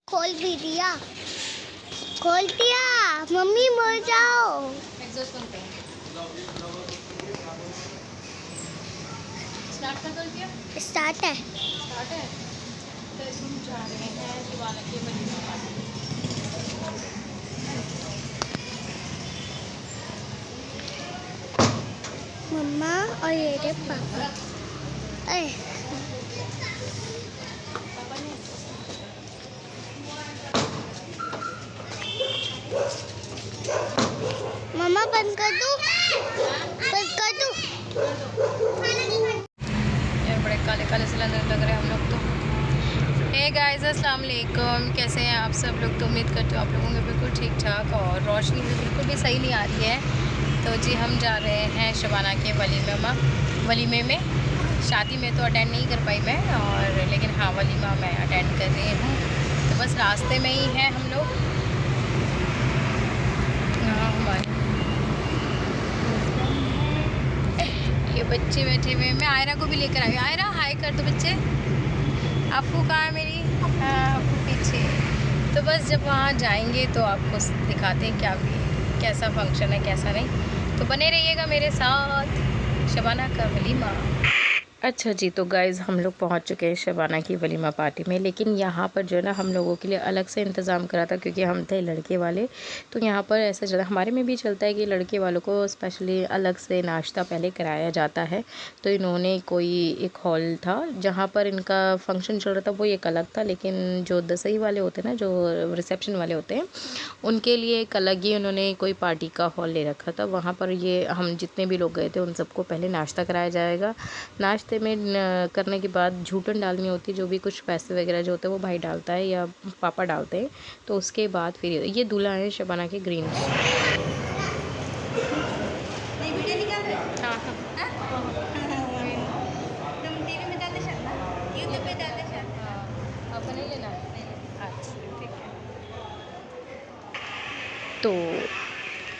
खोल भी दिया, खोल दिया। मम्मी मर जाओ। एग्जॉस्ट बंद करो। स्टार्ट कर दिया? स्टार्ट है। स्टार्ट है। तो हम जा रहे हैं शिवाला के वलीमा पार्टी। मम्मा और ये रे पापा। अरे मम्मा बंद कर दूं? बंद कर दूं? यार बड़े काले काले से लग रहे हैं हम लोग तो। हे गाइस अस्सलाम वालेकुम, कैसे हैं आप सब लोग? तो उम्मीद करते हो आप लोगों के बिल्कुल ठीक ठाक और रोशनी भी बिल्कुल भी सही नहीं आ रही है। तो जी हम जा रहे हैं शबाना के वलीमे में। शादी में तो अटेंड नहीं कर पाई मैं, और लेकिन हाँ वलीमा मैं अटेंड कर रही हूँ। तो बस रास्ते में ही हैं हम लोग। हाँ हमारे ये बच्चे बैठे हुए हैं। मैं आयरा को भी लेकर आई। आयरा हाय कर दो बच्चे। आपको कहाँ है मेरी? हाँ आपको पीछे। तो बस जब वहाँ जाएंगे तो आपको दिखाते हैं क्या कैसा फंक्शन है कैसा नहीं। तो बने रहिएगा मेरे साथ। शबाना का वलीमा। अच्छा जी, तो गाइज़ हम लोग पहुंच चुके हैं शबाना की वलीमा पार्टी में। लेकिन यहाँ पर जो है ना हम लोगों के लिए अलग से इंतज़ाम करा था, क्योंकि हम थे लड़के वाले। तो यहाँ पर ऐसा चलता, हमारे में भी चलता है कि लड़के वालों को स्पेशली अलग से नाश्ता पहले कराया जाता है। तो इन्होंने कोई एक हॉल था जहाँ पर इनका फंक्शन चल रहा था, वो एक अलग था। लेकिन जो दसई वाले होते हैं ना, जो रिसेप्शन वाले होते हैं, उनके लिए एक अलग ही उन्होंने कोई पार्टी का हॉल ले रखा था। वहाँ पर ये हम जितने भी लोग गए थे उन सबको पहले नाश्ता कराया जाएगा। नाश्ते में करने के बाद झूठन डालनी होती है, जो भी कुछ पैसे वगैरह जो होते हैं वो भाई डालता है या पापा डालते हैं। तो उसके बाद फिर ये दूल्हा है शबाना के ग्रीन। हाँ तुम टीवी में डालते ना, यूट्यूब पे डालते आपको नहीं लेना? अच्छा ठीक है। तो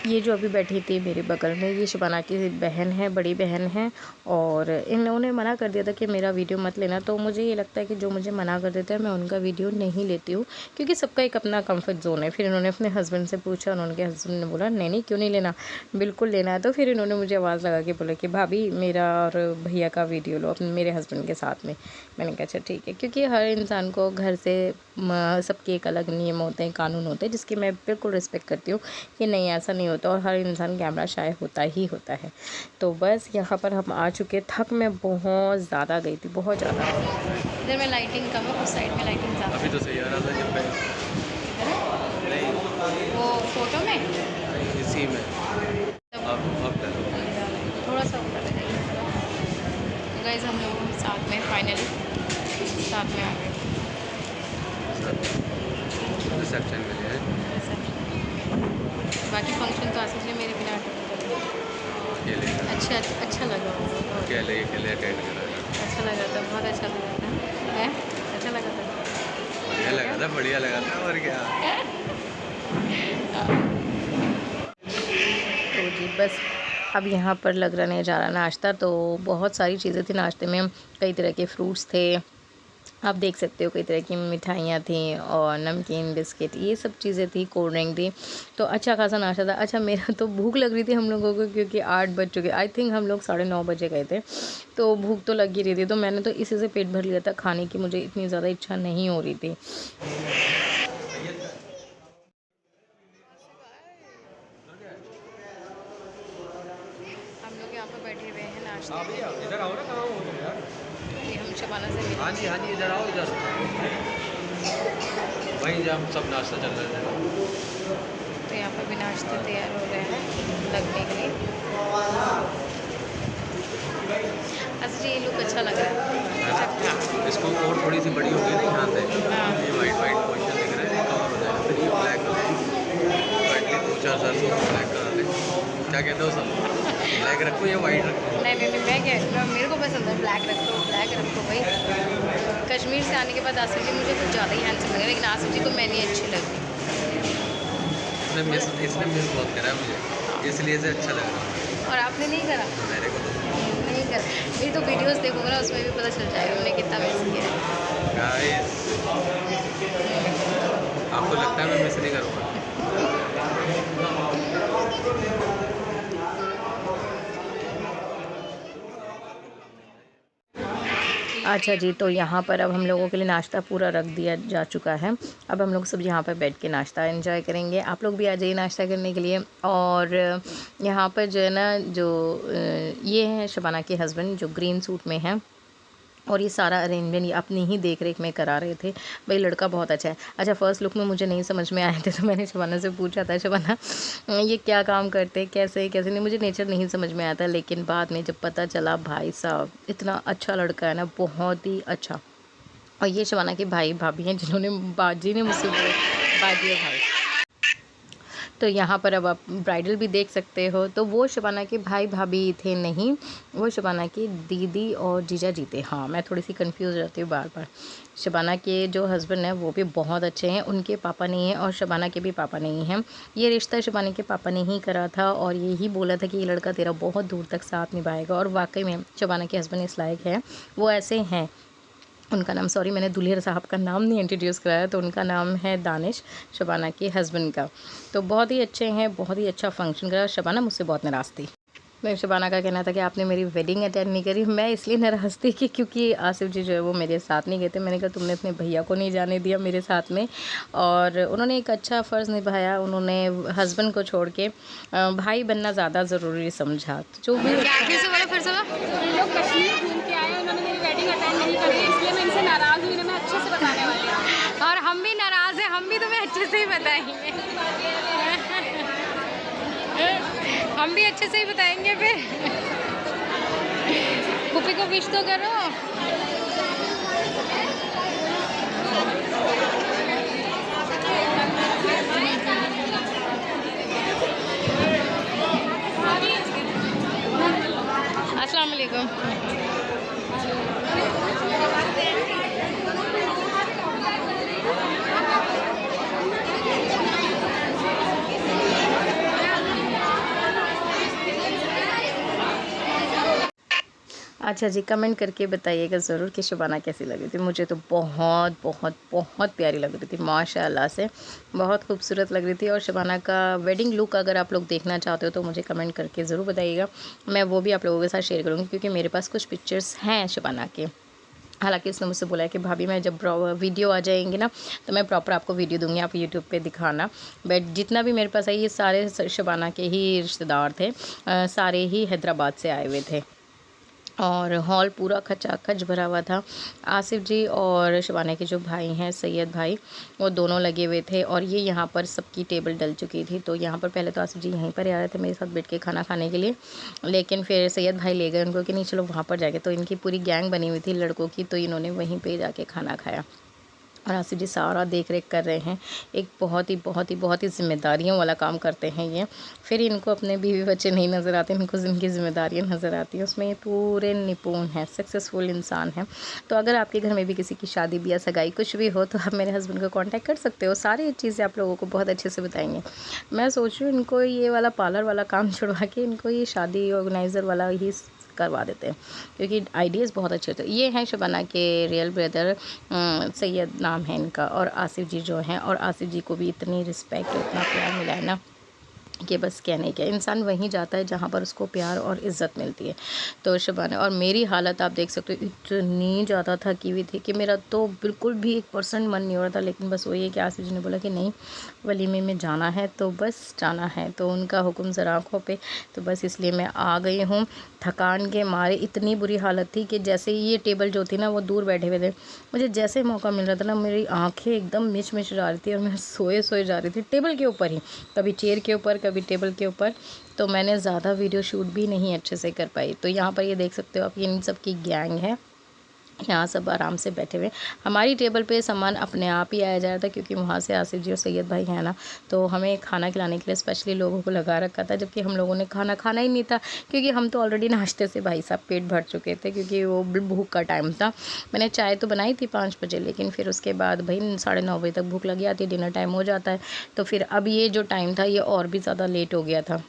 ये जो अभी बैठी थी मेरे बगल में, ये शबाना की बहन है, बड़ी बहन है। और इन्होंने मना कर दिया था कि मेरा वीडियो मत लेना। तो मुझे ये लगता है कि जो मुझे मना कर देता है मैं उनका वीडियो नहीं लेती हूँ, क्योंकि सबका एक अपना कंफर्ट जोन है। फिर इन्होंने अपने हस्बैंड से पूछा और उनके हस्बैंड ने बोला नहीं क्यों नहीं लेना, बिल्कुल लेना है। तो फिर इन्होंने मुझे आवाज़ लगा के बोला कि भाभी मेरा और भैया का वीडियो लो अपने मेरे हस्बैंड के साथ में। मैंने कहा अच्छा ठीक है, क्योंकि हर इंसान को घर से सबके एक अलग नियम होते हैं, कानून होते हैं, जिसकी मैं बिल्कुल रिस्पेक्ट करती हूँ कि नहीं ऐसा नहीं होता, और हर इंसान कैमरा शाय होता ही होता है। तो बस यहाँ पर हम आ चुके। थक मैं बहुत ज़्यादा गई थी, बहुत ज़्यादा। इधर में लाइटिंग कम है, उस साइड में लाइटिंग ज़्यादा। अभी तो सही आ रहा था जब मैं वो फोटो में इसी में अब थोड़ा सा ऊपर है। गाइस हम लोग साथ में फाइनली साथ में आ गए। रिसेप्शन में है। बाकी फंक्शन तो आसिफ ने मेरे बिना अकेले अच्छा लगा। अकेले अटेंड करा। अच्छा लगा था, बहुत अच्छा लगा था। है अच्छा लगा था, बढ़िया लगा था और क्या। तो जी बस अब यहाँ पर लग रहा नहीं जा रहा नाश्ता। तो बहुत सारी चीज़ें थी नाश्ते में, कई तरह के फ्रूट्स थे, आप देख सकते हो, कई तरह की मिठाइयाँ थी और नमकीन बिस्किट ये सब चीज़ें थी, कोल्ड ड्रिंक थी। तो अच्छा खासा नाश्ता था। अच्छा मेरा तो भूख लग रही थी हम लोगों को, क्योंकि 8 बज चुके, आई थिंक हम लोग 9:30 बजे गए थे। तो भूख तो लग ही रही थी, तो मैंने तो इसी से पेट भर लिया था, खाने की मुझे इतनी ज़्यादा इच्छा नहीं हो रही थी। हम लोग यहाँ पर बैठे हुए हैं नाश्ते में। इधर आओ ना, कहाँ हो तुम यार? ये हम शबाना से मिले। हाँ जी इधर आओ, इधर वहीं जब हम सब नाश्ता चल रहे थे। तो यहाँ पर भी नाश्ते तैयार हो रहे हैं लगने के लिए। अच्छा ये लुक अच्छा लग रहा है। इसको और थोड़ी सी बड़ी हो गई ना यहाँ से, ये वाइट पोर्शन दिख रहा है, कवर हो जाएगा। फिर ये ब्लैक वाइटली 2-4 साल से ब्लैक करा दे। क्या कहते हो सब? ब्लैक रखो या वाइट रखो? नहीं मैं क्या, मेरे को पसंद है ब्लैक रखो भाई। कश्मीर से आने के बाद आसिफ जी मुझे कुछ ज़्यादा ही हैंडसम लगे, लेकिन आसिफ जी को मैं नहीं अच्छी लगती। इसने मिस बहुत करा है मुझे, इसलिए से अच्छा लग रहा है। और आपने नहीं करा? मेरे को तो नहीं करा। मेरी तो वीडियोस देखोगे ना, उसमें भी पता चल जाएगा हमने कितना मिस किया है। आपको लगता है मैं मिस नहीं करूँगा? अच्छा जी, तो यहाँ पर अब हम लोगों के लिए नाश्ता पूरा रख दिया जा चुका है। अब हम लोग सब यहाँ पर बैठ के नाश्ता एंजॉय करेंगे। आप लोग भी आ जाइए नाश्ता करने के लिए। और यहाँ पर जो है ना, जो ये हैं शबाना के हस्बैंड, जो ग्रीन सूट में हैं, और ये सारा अरेंजमेंट ये अपनी ही देख रेख में करा रहे थे। भाई लड़का बहुत अच्छा है। अच्छा, फ़र्स्ट लुक में मुझे नहीं समझ में आए थे, तो मैंने शबाना से पूछा था, शबाना ये क्या काम करते, कैसे कैसे नहीं, मुझे नेचर नहीं समझ में आया था। लेकिन बाद में जब पता चला, भाई साहब इतना अच्छा लड़का है ना, बहुत ही अच्छा। और ये शबाना के भाई भाभी हैं, जिन्होंने बाजी ने मुझसे बाजी और भाई। तो यहाँ पर अब आप ब्राइडल भी देख सकते हो। तो वो शबाना के भाई भाभी थे नहीं, वो शबाना की दीदी और जीजा जी थे। हाँ, मैं थोड़ी सी कंफ्यूज रहती हूँ बार बार। शबाना के जो हस्बैंड हैं वो भी बहुत अच्छे हैं, उनके पापा नहीं हैं और शबाना के भी पापा नहीं हैं। ये रिश्ता शबाना के पापा ने ही करा था और यही बोला था कि ये लड़का तेरा बहुत दूर तक साथ निभाएगा। और वाकई में शबाना के हस्बैंड इस लायक है, वो ऐसे हैं। उनका नाम, सॉरी मैंने दूल्हे साहब का नाम नहीं इंट्रोड्यूस कराया, तो उनका नाम है दानिश, शबाना के हस्बैंड का। तो बहुत ही अच्छे हैं, बहुत ही अच्छा फंक्शन करा। शबाना मुझसे बहुत नाराज़ थी। मैं शबाना का कहना था कि आपने मेरी वेडिंग अटेंड नहीं करी। मैं इसलिए नाराज़ थी कि क्योंकि आसिफ जी जो है वो मेरे साथ नहीं गए थे। मैंने कहा तुमने अपने भैया को नहीं जाने दिया मेरे साथ में, और उन्होंने एक अच्छा फ़र्ज़ निभाया। उन्होंने हस्बैंड को छोड़ के भाई बनना ज़्यादा ज़रूरी समझा। तो जो भी लोग कश्मीर घूम के आए, उन्होंने मेरी वेडिंग अटेंड नहीं करी, इसलिए मैं इनसे नाराज़ हुई। मैं अच्छे से बताने वाली हूँ। और हम भी नाराज़ हैं, हम भी तुम्हें अच्छे से ही बताएंगे। हम भी अच्छे से ही बताएंगे। फिर पुप्पी को विश तो करो। अस्सलाम वालेकुम। अच्छा जी, कमेंट करके बताइएगा ज़रूर कि शबाना कैसी लग रही थी। मुझे तो बहुत बहुत बहुत प्यारी लग रही थी, माशाल्लाह से बहुत खूबसूरत लग रही थी। और शबाना का वेडिंग लुक अगर आप लोग देखना चाहते हो तो मुझे कमेंट करके ज़रूर बताइएगा। मैं वो भी आप लोगों के साथ शेयर करूँगी, क्योंकि मेरे पास कुछ पिक्चर्स हैं शबाना के। हालांकि उसने मुझसे बोला है कि भाभी मैं जब वीडियो आ जाएंगी ना, तो मैं प्रॉपर आपको वीडियो दूंगी, आप यूट्यूब पे दिखाना। बट जितना भी मेरे पास है ये सारे शबाना के ही रिश्तेदार थे, सारे ही हैदराबाद से आए हुए थे। और हॉल पूरा खचाखच भरा हुआ था। आसिफ जी और शबाना के जो भाई हैं सैयद भाई, वो दोनों लगे हुए थे। और ये यहाँ पर सबकी टेबल डल चुकी थी। तो यहाँ पर पहले तो आसिफ जी यहीं पर आ रहे थे मेरे साथ बैठ के खाना खाने के लिए, लेकिन फिर सैयद भाई ले गए उनको कि नहीं चलो वहाँ पर जाके। तो इनकी पूरी गैंग बनी हुई थी लड़कों की, तो इन्होंने वहीं पर जाके खाना खाया। और आसिफ जी सारा देख रेख कर रहे हैं। एक बहुत ही ज़िम्मेदारियों वाला काम करते हैं ये। फिर इनको अपने बीवी बच्चे नहीं नज़र आते, इनको जिनकी ज़िम्मेदारियाँ नज़र आती हैं, उसमें ये पूरे निपुण हैं, सक्सेसफुल इंसान हैं। तो अगर आपके घर में भी किसी की शादी ब्याह सगाई कुछ भी हो, तो आप मेरे हस्बैंड को कांटेक्ट कर सकते हो। सारी चीज़ें आप लोगों को बहुत अच्छे से बताएंगे। मैं सोच रही हूँ इनको ये वाला पार्लर वाला काम छुड़वा के इनको ये शादी ऑर्गेनाइज़र वाला ही करवा देते हैं, क्योंकि आइडियाज़ बहुत अच्छे होते हैं। ये हैं शबाना के रियल ब्रदर, सैयद नाम है इनका, और आसिफ जी जो हैं। और आसिफ जी को भी इतनी रिस्पेक्ट, इतना प्यार मिला है ना कि बस कहने क्या। इंसान वहीं जाता है जहाँ पर उसको प्यार और इज़्ज़त मिलती है। तो शबाना और मेरी हालत आप देख सकते हो, इतनी ज़्यादा थकी हुई थी कि मेरा तो बिल्कुल भी 1% मन नहीं हो रहा था। लेकिन बस वही है कि आसिफ जी ने बोला कि नहीं वलीमे में जाना है तो बस जाना है, तो उनका हुक्म ज़रा आँखों पे, तो बस इसलिए मैं आ गई हूँ। थकान के मारे इतनी बुरी हालत थी कि जैसे ही ये टेबल जो थी ना, वो दूर बैठे हुए थे, मुझे जैसे मौका मिल रहा था ना, मेरी आँखें एकदम मिच जा रही थी और मैं सोए जा रही थी टेबल के ऊपर ही, कभी चेयर के ऊपर कभी टेबल के ऊपर। तो मैंने ज़्यादा वीडियो शूट भी नहीं अच्छे से कर पाई। तो यहाँ पर ये देख सकते हो आप, ये इन सब की गैंग है, यहाँ सब आराम से बैठे हुए। हमारी टेबल पे सामान अपने आप ही आया जा रहा था, क्योंकि वहाँ से आसिफ जी और सैयद भाई हैं ना, तो हमें खाना खिलाने के लिए स्पेशली लोगों को लगा रखा था, जबकि हम लोगों ने खाना खाना ही नहीं था, क्योंकि हम तो ऑलरेडी नाश्ते से भाई साहब पेट भर चुके थे, क्योंकि वो भूख का टाइम था। मैंने चाय तो बनाई थी 5 बजे, लेकिन फिर उसके बाद भाई 9:30 बजे तक भूख लग जाती है, डिनर टाइम हो जाता है। तो फिर अब ये जो टाइम था ये और भी ज़्यादा लेट हो गया था।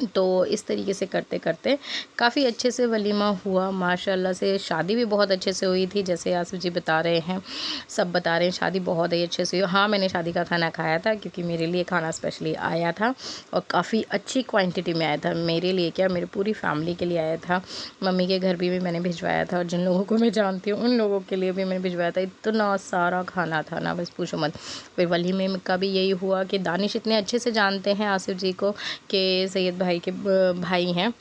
तो इस तरीके से करते करते काफ़ी अच्छे से वलीमा हुआ माशाल्लाह से। शादी भी बहुत अच्छे से हुई थी, जैसे आसिफ जी बता रहे हैं, सब बता रहे हैं शादी बहुत ही अच्छे से हुई। हाँ, मैंने शादी का खाना खाया था क्योंकि मेरे लिए खाना स्पेशली आया था और काफ़ी अच्छी क्वांटिटी में आया था। मेरे लिए क्या, मेरी पूरी फैमिली के लिए आया था। मम्मी के घर भी मैंने भिजवाया था और जिन लोगों को मैं जानती हूँ उन लोगों के लिए भी मैंने भिजवाया था। इतना सारा खाना था ना, बस पूछो मत। फिर वलीमे का भी यही हुआ कि दानिश इतने अच्छे से जानते हैं आसिफ जी को कि सैयद भाई के भाई हैं,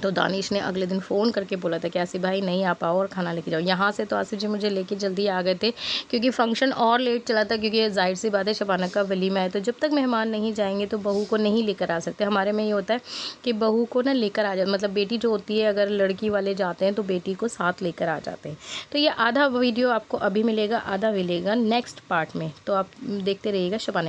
तो दानिश ने अगले दिन फ़ोन करके बोला था कि आसिफ भाई नहीं आ पाओ और खाना लेके जाओ। यहाँ से तो आसिफ जी मुझे लेके जल्दी आ गए थे क्योंकि फ़ंक्शन और लेट चला था, क्योंकि जाहिर सी बात है शबाना का वलीमा है, तो जब तक मेहमान नहीं जाएंगे तो बहू को नहीं लेकर आ सकते। हमारे में ये होता है कि बहू को ना लेकर आ जाए, मतलब बेटी जो होती है अगर लड़की वाले जाते हैं तो बेटी को साथ लेकर आ जाते हैं। तो ये आधा वीडियो आपको अभी मिलेगा, आधा मिलेगा नेक्स्ट पार्ट में, तो आप देखते रहिएगा शबाना का।